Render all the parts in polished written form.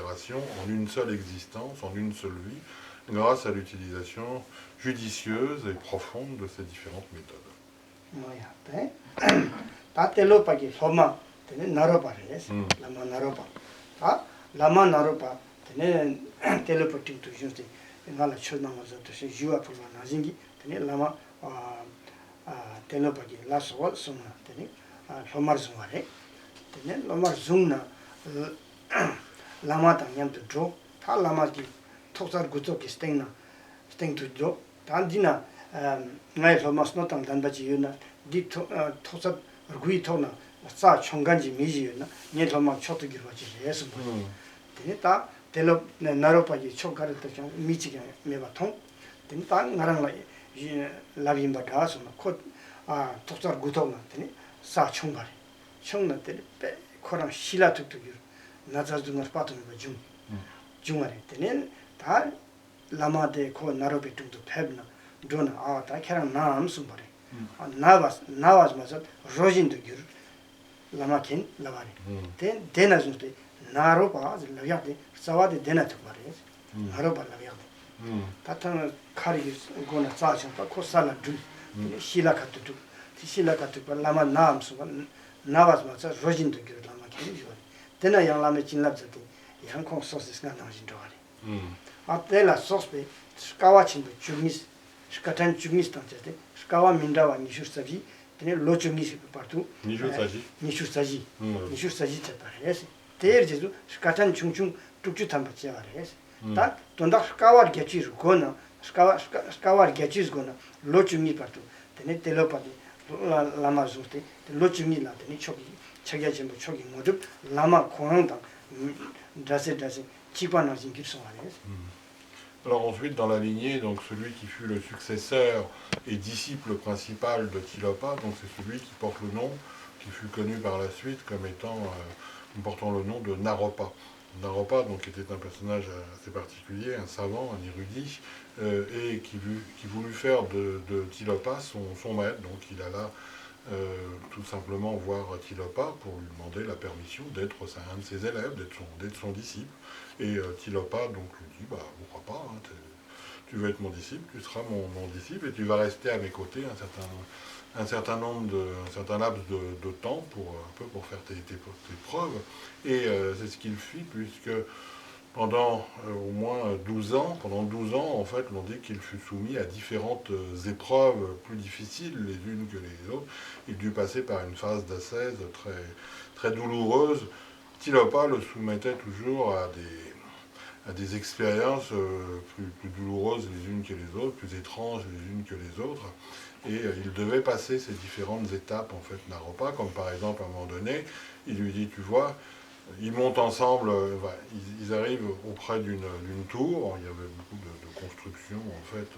libération en une seule existence, en une seule vie, grâce à l'utilisation judicieuse et profonde de ces différentes méthodes. Lama naropa tene teleporting to use the ngala chona was to say you are from nazingi tene lama telepagi last word sona tene lomar zumare tene lomar zumna lama tanyam to draw ta lama ki toksar guzo ki sting to draw tandina ngai lomas not on danbaji yuna di toksar gui tona 사 총간지 미지나 년도만 초토기로 하지 예수 되다 텔로 나로파지 초가를 좀 미치게 매바통 된다 나랑 라빈바다서 콧아 독자 구도만 되니 사 총발 총나 때리 빼 코랑 실라 툭툭이 나자주나 빠트는 거중 중간에 되는 다 라마데 코 나로베 툭툭 패브나 도나 아다 캐랑 나암 숨바래 나와스 맞아 로진도 기르 라마킨 라바리 된 데나준데 나로바 라야데 사와데 데나트 바리 나로바 라야데 타타나 카리 고나 자신파 코살라 두 실라카투 실라카투 라마 나암스 나와스 맞아 로진도 기르 라마킨 주 데나 양라메 진랍자데 양콩 소스가 나오진도 바리 아텔라 소스베 스카와친도 주미스 스카탄 주미스 탄체데 스카와 민다와 니슈스타비 tene locho ngisi partout nishu saji tepare ter jesu skatan chung tukchu tamba chare ta tonda skawar gechis gona skawar gechis gona locho ngi partout tene telopati lama zote locho ngi la tene chogi chagya jembo chogi modup lama konang dase chipana jingir songare. Alors ensuite, dans la lignée, donc celui qui fut le successeur et disciple principal de Tilopa, donc c'est celui qui porte le nom, qui fut connu par la suite comme étant, portant le nom de Naropa. Naropa, donc, était un personnage assez particulier, un savant, un érudit, et qui voulut faire de Tilopa son maître. Donc il alla tout simplement voir Tilopa pour lui demander la permission d'être un de ses élèves, d'être son disciple. Et Tilopa donc lui dit, bah pourquoi pas, hein, tu veux être mon disciple, tu seras mon disciple et tu vas rester à mes côtés un certain laps de temps pour faire tes preuves. Et c'est ce qu'il fit, puisque pendant au moins 12 ans, en fait, l'on dit qu'il fut soumis à différentes épreuves plus difficiles les unes que les autres. Il dut passer par une phase d'ascèse très, très douloureuse. Tilopa le soumettait toujours à des expériences plus douloureuses les unes que les autres, plus étranges les unes que les autres. Et il devait passer ces différentes étapes, en fait, Naropa, comme par exemple, à un moment donné, il lui dit, tu vois, ils montent ensemble, ils arrivent auprès d'une tour, il y avait beaucoup de constructions, en fait,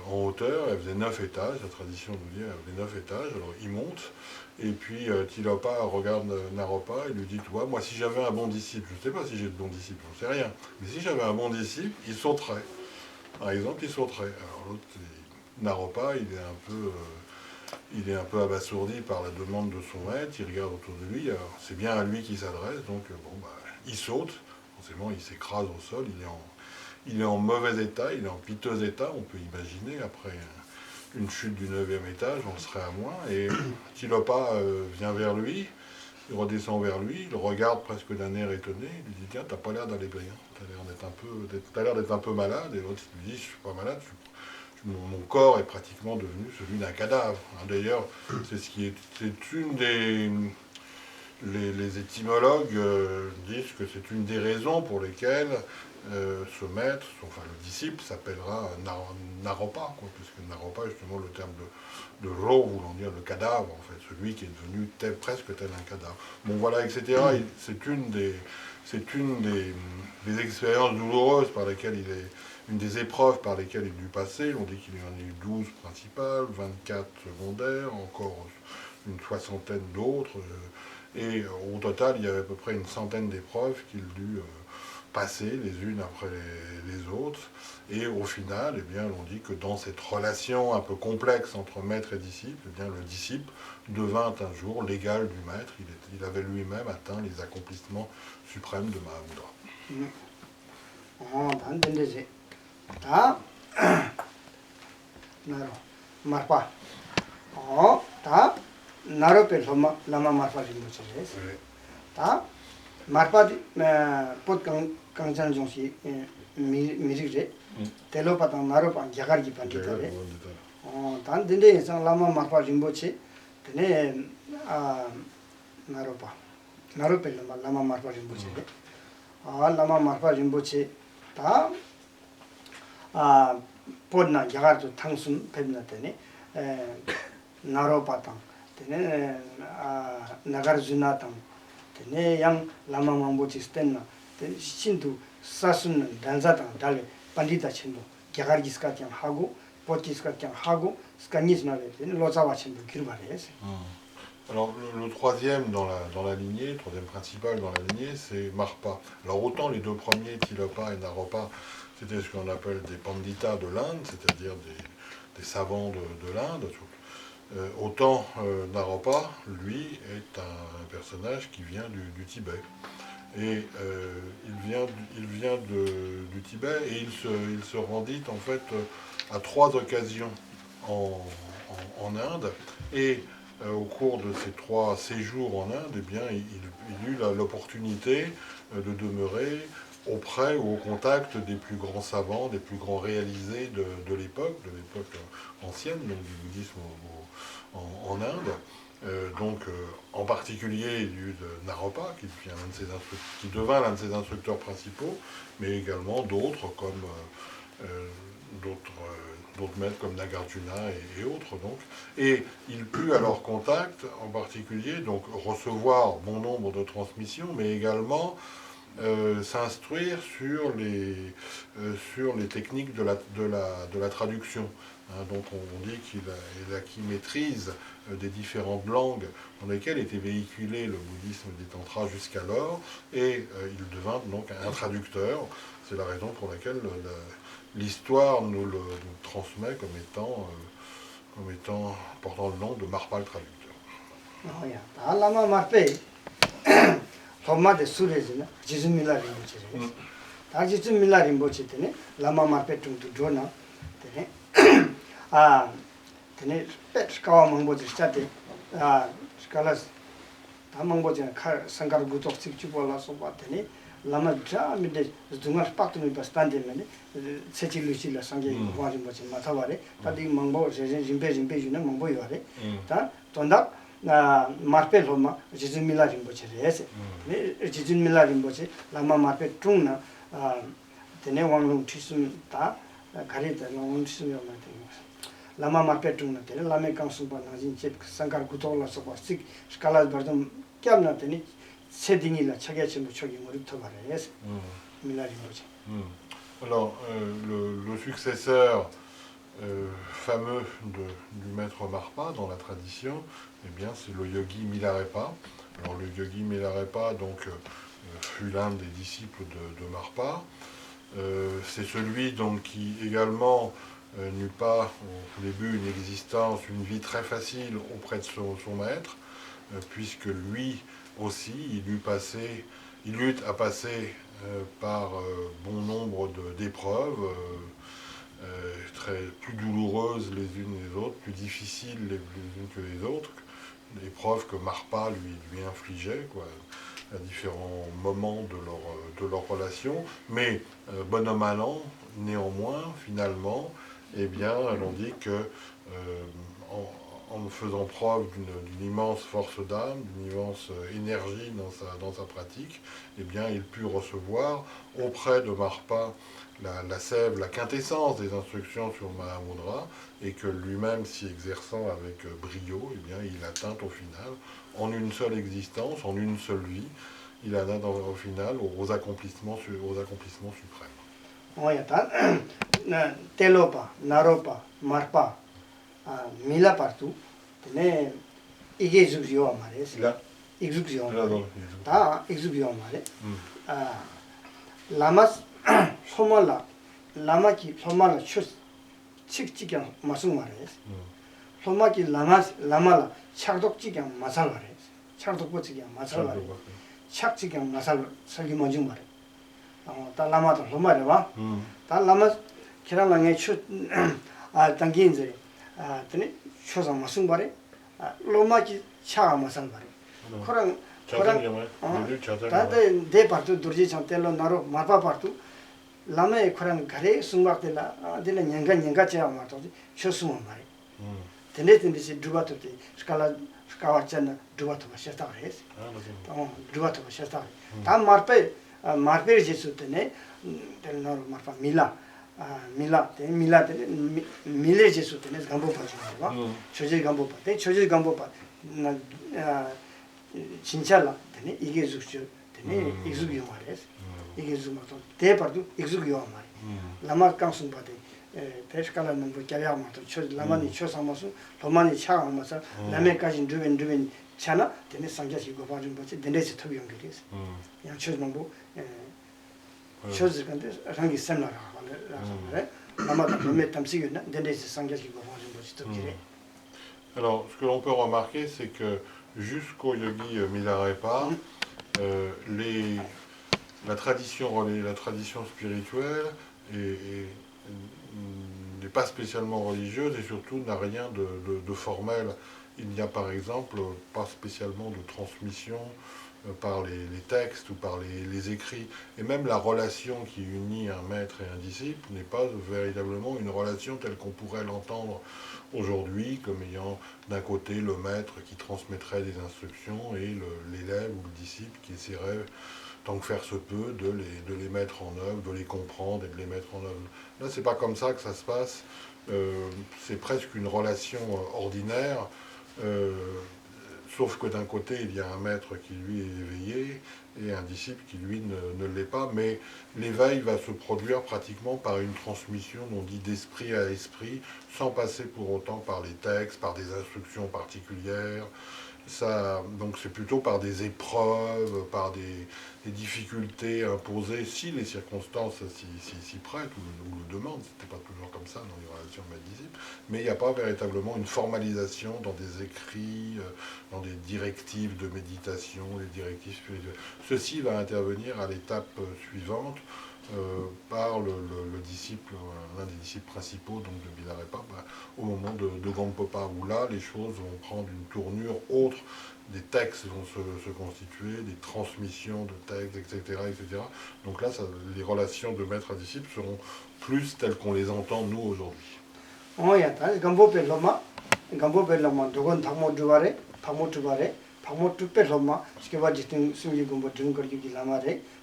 en hauteur, elle faisait 9 étages, la tradition nous dit, elle faisait 9 étages, alors ils montent, et puis Tilopa regarde Naropa et lui dit, tu vois, moi si j'avais un bon disciple, je ne sais pas si j'ai de bons disciples, j'en sais rien, mais si j'avais un bon disciple, il sauterait. Par exemple, il sauterait. Alors l'autre, Naropa, il est un peu abasourdi par la demande de son maître, il regarde autour de lui, alors c'est bien à lui qu'il s'adresse, donc il saute, forcément il s'écrase au sol, il est en mauvais état, il est en piteux état, on peut imaginer, après une chute du 9e étage, on serait à moins, et Tilopa vient vers lui, il redescend vers lui, il regarde presque d'un air étonné, il lui dit, tiens, t'as pas l'air d'aller bien, t'as l'air d'être un peu malade, et l'autre lui dit, je suis pas malade, mon corps est pratiquement devenu celui d'un cadavre. D'ailleurs, c'est une des... Les étymologues disent que c'est une des raisons pour lesquelles ce maître, enfin le disciple, s'appellera Naropa, puisque Naropa est justement le terme de Ro, voulant dire le cadavre, en fait, celui qui est devenu presque tel un cadavre. Bon voilà, etc. C'est une des expériences douloureuses par lesquelles une des épreuves par lesquelles il dut passer. On dit qu'il y en a eu 12 principales, 24 secondaires, encore une soixantaine d'autres. Et au total, il y avait à peu près une centaine d'épreuves qu'il dut passer les unes après les autres. Et au final, eh bien, on dit que dans cette relation un peu complexe entre maître et disciple, eh bien, le disciple devint un jour l'égal du maître. Il avait lui-même atteint les accomplissements suprêmes de Mahamudra. 단 된대지. 다 나로 말파. 다 나로 펠로마 라마 말파 림보체. 다 말파 pot 강장 정시 미리제. 텔로파타 나로파 자가르기 판디다레. 단 된대 이상 라마 말파 림보체. 드네 나로파. 나로 펠로마 라마 말파 림보체. 라마 말파 림보체 다 podna jagarto tangsun pebna tene naro patang tene nagarjuna tang tene yang lama mambochi stenna tene 신도 사순 단자당 달래 pandita chen도 jagar기스가 그냥 하고 pod기스가 그냥 하고 스카니스나래 tene lozawa chen도 kir바레스. Alors le troisième dans la lignée, le troisième principal dans la lignée, c'est Marpa. Alors autant les deux premiers, Tilopa et Naropa, c'était ce qu'on appelle des panditas de l'Inde, c'est-à-dire des savants de l'Inde. Autant Naropa, lui, est un personnage qui vient du Tibet. Et il vient du Tibet et il se rendit en fait à 3 occasions en Inde. Et au cours de ces 3 séjours en Inde, eh bien, il eut l'opportunité de demeurer auprès ou au contact des plus grands savants, des plus grands réalisés de l'époque ancienne, donc du bouddhisme en Inde. En particulier du de Naropa, qui devint l'un de ses instructeurs principaux, mais également d'autres comme d'autres maîtres comme Nagarjuna et autres. Donc. Et il put à leur contact, en particulier, donc, recevoir bon nombre de transmissions, mais également s'instruire sur les techniques de la traduction. Donc on dit qu'il a acquis maîtrise des différentes langues dans lesquelles était véhiculé le bouddhisme des tantras jusqu'alors, et il devint donc un traducteur. C'est la raison pour laquelle l'histoire nous le transmet comme étant portant le nom de Marpa le traducteur. Lama surezina jizumila rimboche. Ta jizumila rimboche tene lama marpe tumtu dona tene tene pet kawa mangboche state skalas ta mangboche sankar gutok sikchupola soba tene lama jamide dungar paktu bastante mene sechi lucila sange warimboche mataware tadi mangbo jimbe juna mangbo yare ta tonda marpe loma jizun mila rimboche rese jizun mila rimboche lama marpe tungna tene wanglung tisum ta garita wanglung tisum yoma lama marpe tungna tene lame kangsumpa najin chep sankar gutola sopa sik skalas bardum kyamna tene sedingi la chagya chembu chogi morip tobare rese mila rimboche. Alors le successeur fameux du maître Marpa dans la tradition, eh bien, c'est le yogi Milarepa. Alors le yogi Milarepa donc, fut l'un des disciples de Marpa. C'est celui donc, qui également n'eut pas au début une vie très facile auprès de son maître, puisque lui aussi, il eut à passer par bon nombre d'épreuves, plus douloureuses les unes les autres, plus difficiles les unes que les autres, épreuves que Marpa lui infligeait, quoi, à différents moments de leur relation. Mais bon an mal an, néanmoins, finalement, eh bien, on dit que en faisant preuve d'une immense force d'âme, d'une immense énergie dans sa pratique, eh bien, il put recevoir auprès de Marpa la sève, la quintessence des instructions sur Mahamudra, et que lui-même, s'y exerçant avec brio, eh bien, il atteint au final, en une seule existence, en une seule vie, il atteint au final aux accomplissements suprêmes. Telopa, Naropa, Marpa, Mila partout, tenez, exubio amares. Exubio amares. Ah, exubio amares. Lamas, somala, lama ki somala chus, chikchikan masung mares. Soma ki lamala, chakdok chikan masal mares. Chakdok chikan masal mares. Chak chikan masal salgi majung mares. 다 라마도 로마래 봐. 다 라마 키랑랑에 추 당긴지 드네 추상 무슨 말에 로마지 차가 무슨 말에 그런 자전경을 늘 자전경. 다들 내 파트 두르지 장텔로 나로 마파 파트 라메 그런 가래 숨막들라 들라 년가 제가 말도 쇼스모 말에 데네든지 두바토티 스카와찬 두바토 시스타 그래서 두바토 시스타 다 마르페 제수테네 될 나로 마파 밀라 밀레 제수테네 감보 파지마 초지 감보 파테 초지 감보 파 진짜라 되네 이게 죽죠 되네 익숙이 말이야 이게 죽어도 대파도 익숙이 말이야 라마 깡승 파테 대스칼라는 뭐 자야마도 초 라마니 초상마수 로마니 차가마서 라메까지 두빈 차나 되네 상자시고 봐준 거지 데네스 토비 연결이지 그냥 초정보 chose quand rangi semla la maman me met tamsi une des sangas qui vont manger. Alors, ce que l'on peut remarquer, c'est que jusqu'au yogi Milarepa, la tradition spirituelle n'est pas spécialement religieuse et surtout n'a rien de formel. Il n'y a par exemple pas spécialement de transmission par les textes ou par les écrits. Et même la relation qui unit un maître et un disciple n'est pas véritablement une relation telle qu'on pourrait l'entendre aujourd'hui, comme ayant d'un côté le maître qui transmettrait des instructions et l'élève ou le disciple qui essaierait, tant que faire se peut, de les mettre en œuvre, de les comprendre et de les mettre en œuvre. Là, c'est pas comme ça que ça se passe. C'est presque une relation ordinaire. Sauf que d'un côté, il y a un maître qui, lui, est éveillé et un disciple qui, lui, ne l'est pas. Mais l'éveil va se produire pratiquement par une transmission, on dit d'esprit à esprit, sans passer pour autant par les textes, par des instructions particulières. Donc c'est plutôt par des épreuves, par des difficultés imposées, si les circonstances s'y prêtent ou le demandent. C'était pas toujours comme ça dans les relations maître-disciple, mais il n'y a pas véritablement une formalisation dans des écrits, dans des directives de méditation, des directives spirituelles. Ceci va intervenir à l'étape suivante, par le disciple, l'un des disciples principaux donc de Milarepa, au moment de Gampopa, où là les choses vont prendre une tournure autre, des textes vont se constituer, des transmissions de textes, etc. etc. Donc là, les relations de maître à disciple seront plus telles qu'on les entend nous aujourd'hui.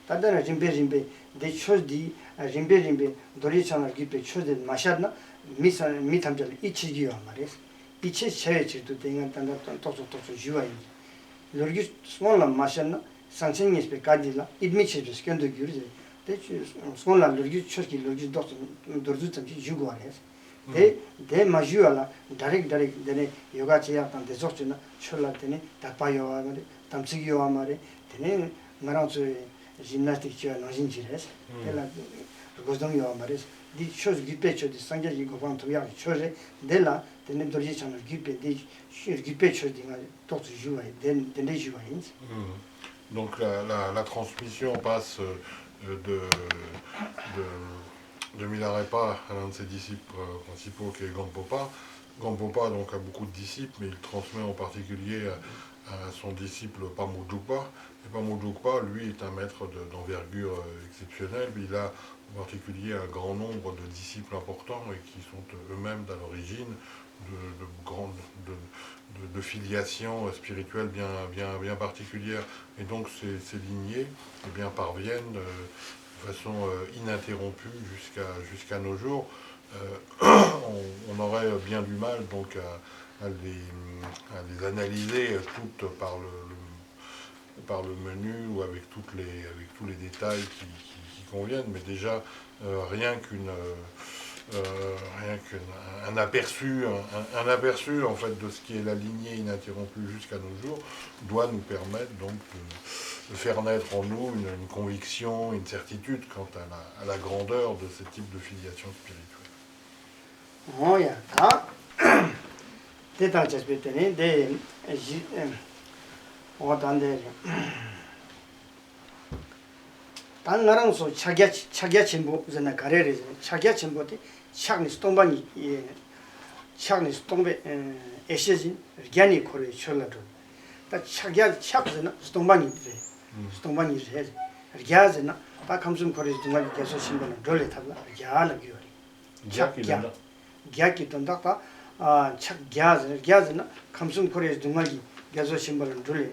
다다나 림베 데 초디 림베 도리찬을 기페 초데 마샤나 미탐절 이치기요 말이스 이치 셔야지도 땡한 단다 토토 주와이 로기 스몰라 마샤나 상신이 스페카딜라 이드미치 스캔도 규르제 데 스몰라 로기 초기 로기 도르주 탐지 주고아레스 데 마주알라 다렉 데네 요가 제약한 데속지나 촐라테니 다파요와 말이 탐치기요와 말이 데네 나라츠 gymnastique tu as dans une gyresse elle a gosdon yo amares dit chose guipé de sangya go vant to ya chose de là de ne dorji channel guipé de sur guipé chose dinga tout jouer de jouer. Donc la transmission passe de Milarepa à l'un de ses disciples principaux qui est Gampopa. Gampopa donc a beaucoup de disciples, mais il transmet en particulier à son disciple Pamudjukpa. Et Pamudjukpa, lui, est un maître d'envergure exceptionnelle. Il a en particulier un grand nombre de disciples importants et qui sont eux-mêmes à l'origine de filiations spirituelles bien particulières. Et donc ces lignées parviennent de façon ininterrompue jusqu'à nos jours. On aurait bien du mal donc à les analyser toutes par le menu ou avec tous les détails qui conviennent, mais déjà rien qu'un aperçu en fait de ce qui est la lignée ininterrompue jusqu'à nos jours doit nous permettre donc de faire naître en nous une conviction, une certitude quant à la grandeur de ce type de filiation spirituelle. 단 나랑서 차기야 첨부 전에 가래래 차기야 첨부데 차니 스톤방이 예 차니 스톤베 에시진 르기아니 코레 촐라도 다 차기야 차즈나 스톤방이 스톤방이 해 르기아즈나 다 감좀 코레 동안 계속 신분은 돌레 탑라 르기아나 기요리 기약이 기약이 돈다가 아 차기야즈나 감좀 코레 동안 계속 신분은 돌레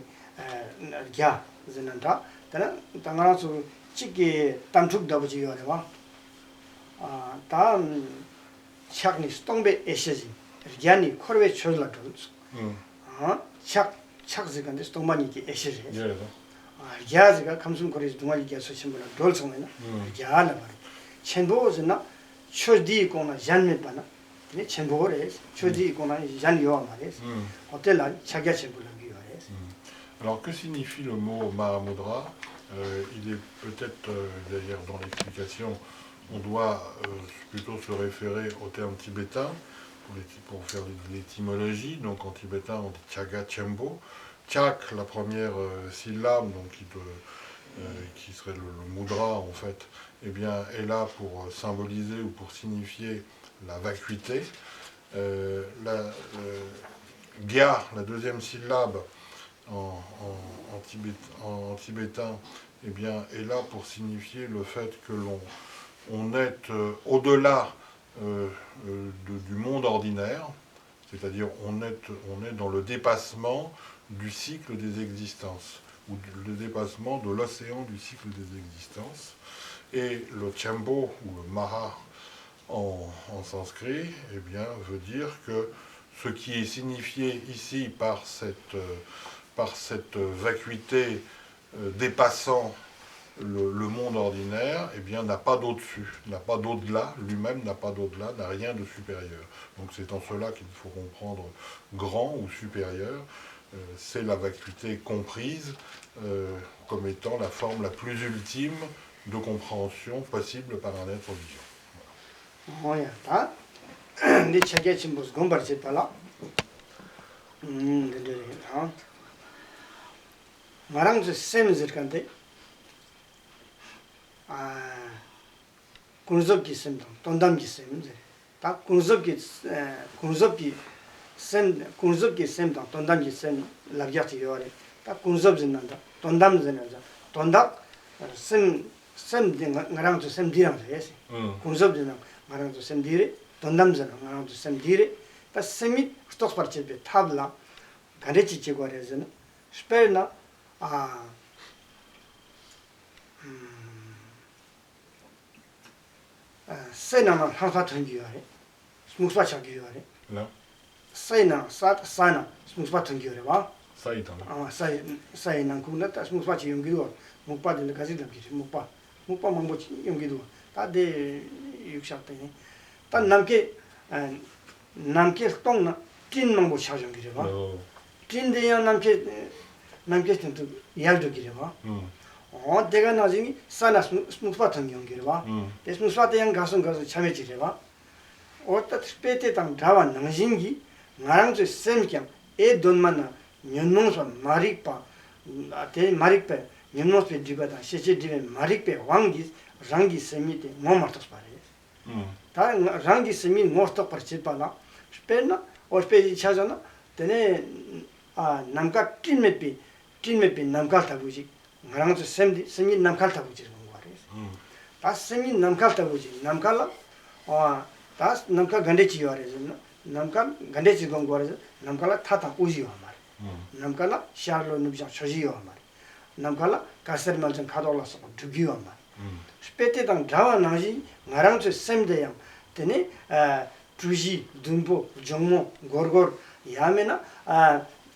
르기아 즈난다 다나 당가라서 치기 담축 더버지 요래와 다음 착니 스톤베 에시지 르기아니 코레 촐라도 착즈간데 스톤만이기 에시지 야즈가 감순 코레 동아리 계속 신분을 돌성이나 야나 바로 첸보즈나 초디 코나 잔메바나 네 첸보레 초디 코나 잔요 말레스 호텔라 차게 첸불을 비요레스. Alors que signifie le mot Mahamudra? Il est peut-être d'ailleurs dans l'explication, on doit plutôt se référer au terme tibétain pour faire l'étymologie. Donc en tibétain on dit Chaga Chembo. Chak, la première syllabe, donc qui serait le mudra en fait, eh bien, est là pour symboliser ou pour signifier la vacuité. Gya, la deuxième syllabe en tibétain, eh bien, est là pour signifier le fait que on est au-delà du monde ordinaire, c'est-à-dire on est dans le dépassement du cycle des existences, ou le dépassement de l'océan du cycle des existences. Et le Chembo, ou le Maha en sanskrit, eh bien, veut dire que ce qui est signifié ici par cette vacuité dépassant le monde ordinaire, eh bien, n'a pas d'au-dessus, n'a pas d'au-delà, lui-même n'a pas d'au-delà, n'a rien de supérieur. Donc c'est en cela qu'il faut comprendre grand ou supérieur. C'est la vacuité comprise comme étant la forme la plus ultime de compréhension possible par un être vivant. Voilà. Ne chaque chimbos gombar c'est pas là. Marang je sem zirkante. Kunzop ki sem tondam ki sem zir. Ta kunzop ki sem tondam ki sem labya ti yore. Ta kunzop zinanda tondam zinanda. Tondak sem de ngarang to sem dirang yes. Kunzop zinanda ngarang to sem dire tondam zinanda ngarang to sem dire. Ta semi stos parche be tabla garechi che gore zina. Sperna Sena Hanfa Tangiore, Smuspa Chagiore. Sena Sana, Smuspa Tangiore, Sai Nankuna, Smuspa Yungido, Mupa de la Gazeta, Mupa Mambo Yungido, Tade Yukshatani. Tan Namke Stona, Tin Mambo Chajangireva, Tin de Namke to Yaldo Gireva. 내가 나중에 사나 스무스파트 연기를 대 스무스파트 양 가서 참여지래 봐. 어떤 스페테 당 다와 능신기 나랑 저 셈경 에 돈만나 년농서 마릭파 대 마릭페 년농서 디바다 시시디베 마릭페 왕기 랑기 세미테 모마르토스 바레. 다 랑기 세미 모스토 파르치파나 스페나 오스페지 차잖아. 되네 남가 찐메피 남가 타부지 나랑도 sem이 남칼타 부지는 거래. 다 sem이 남칼타 부지. 남칼라 다 남칼 간데지 요래서 남칼 간데지 건 거래서 남칼라 타타 우지요 말. 남칼라 샤르로 누비자 쳐지요 말. 남칼라 가서만 좀 가돌라서 두기요 말. 스페테당 다와 나지 나랑도 sem대양. 되네 주지 둔보 정모 고르고르 야메나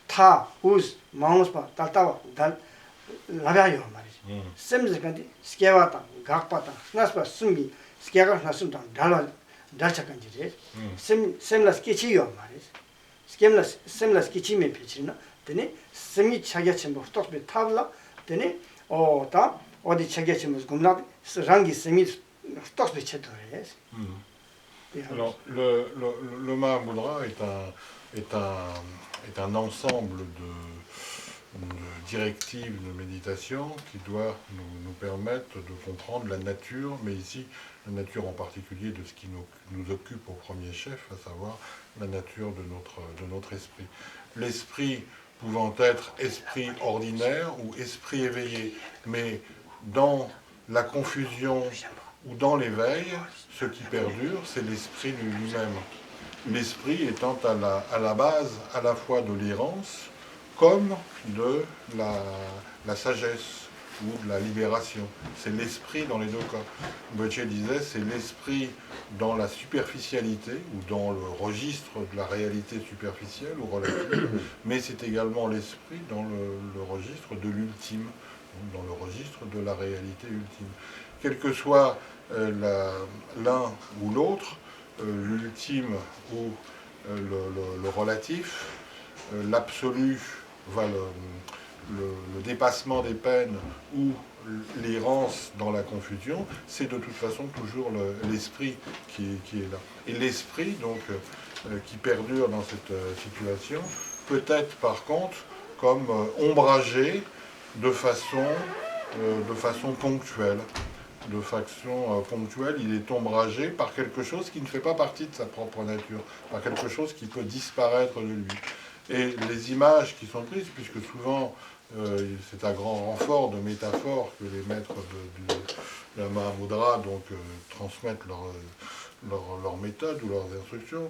타 우스 마우스파 탈타와 달 라비아요 말이지. 셈즈간디 스케와타 각파타 나스파 숨기 스케가 나숨다 달차간지래. 셈라 스케치요 말이지. 셈라 스케치메 페치나 되네 셈이 차게침 버스톡베 탑라 되네 다 어디 차게침을 곰나 랑기 셈이 스톡베 쳇도래. Alors le Mahamudra est un ensemble directive de méditation qui doit nous permettre de comprendre la nature, mais ici, la nature en particulier de ce qui nous occupe au premier chef, à savoir la nature de notre esprit. L'esprit pouvant être esprit ordinaire ou esprit éveillé, mais dans la confusion ou dans l'éveil, ce qui perdure, c'est l'esprit lui-même. L'esprit étant à la base à la fois de l'errance comme de la sagesse ou de la libération. C'est l'esprit dans les deux cas. Böttcher disait c'est l'esprit dans la superficialité ou dans le registre de la réalité superficielle ou relative, mais c'est également l'esprit dans le registre de l'ultime, dans le registre de la réalité ultime. Quel que soit l'un ou l'autre, l'ultime ou le relatif, l'absolu, le dépassement des peines ou l'errance dans la confusion, c'est de toute façon toujours l'esprit qui est là. Et l'esprit, donc, qui perdure dans cette situation, peut être par contre comme ombragé de façon ponctuelle. De façon ponctuelle, il est ombragé par quelque chose qui ne fait pas partie de sa propre nature, par quelque chose qui peut disparaître de lui. Et les images qui sont prises, puisque souvent c'est un grand renfort de métaphores que les maîtres de la Mahamudra donc, transmettent leur méthode ou leurs instructions,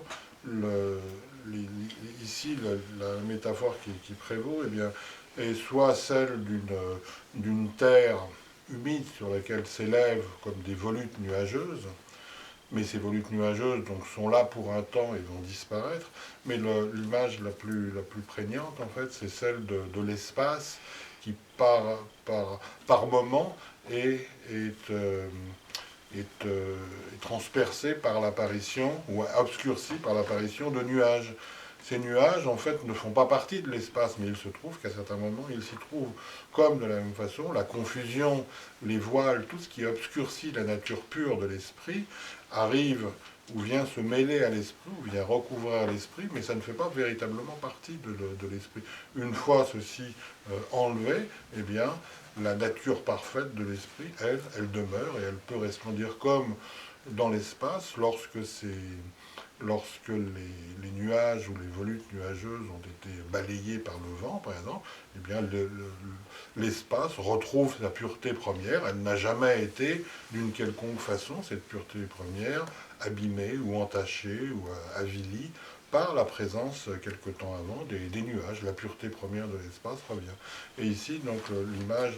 ici la métaphore qui prévaut eh bien, est soit celle d'une terre humide sur laquelle s'élèvent comme des volutes nuageuses, mais ces volutes nuageuses donc, sont là pour un temps et vont disparaître, mais l'image la plus prégnante, en fait, c'est celle de l'espace qui, par moment, est transpercé par l'apparition, ou obscurci par l'apparition de nuages. Ces nuages, en fait, ne font pas partie de l'espace, mais il se trouve qu'à certains moments, ils s'y trouvent. Comme de la même façon, la confusion, les voiles, tout ce qui obscurcit la nature pure de l'esprit, arrive ou vient se mêler à l'esprit, ou vient recouvrir l'esprit, mais ça ne fait pas véritablement partie de l'esprit. Une fois ceci enlevé, eh bien, la nature parfaite de l'esprit, elle demeure et elle peut resplendir comme dans l'espace lorsque les nuages ou les volutes nuageuses ont été balayés par le vent, par exemple, eh bien l'espace retrouve sa pureté première. Elle n'a jamais été, d'une quelconque façon, cette pureté première, abîmée ou entachée ou avilie par la présence, quelque temps avant, des nuages. La pureté première de l'espace revient. Et ici, donc, l'image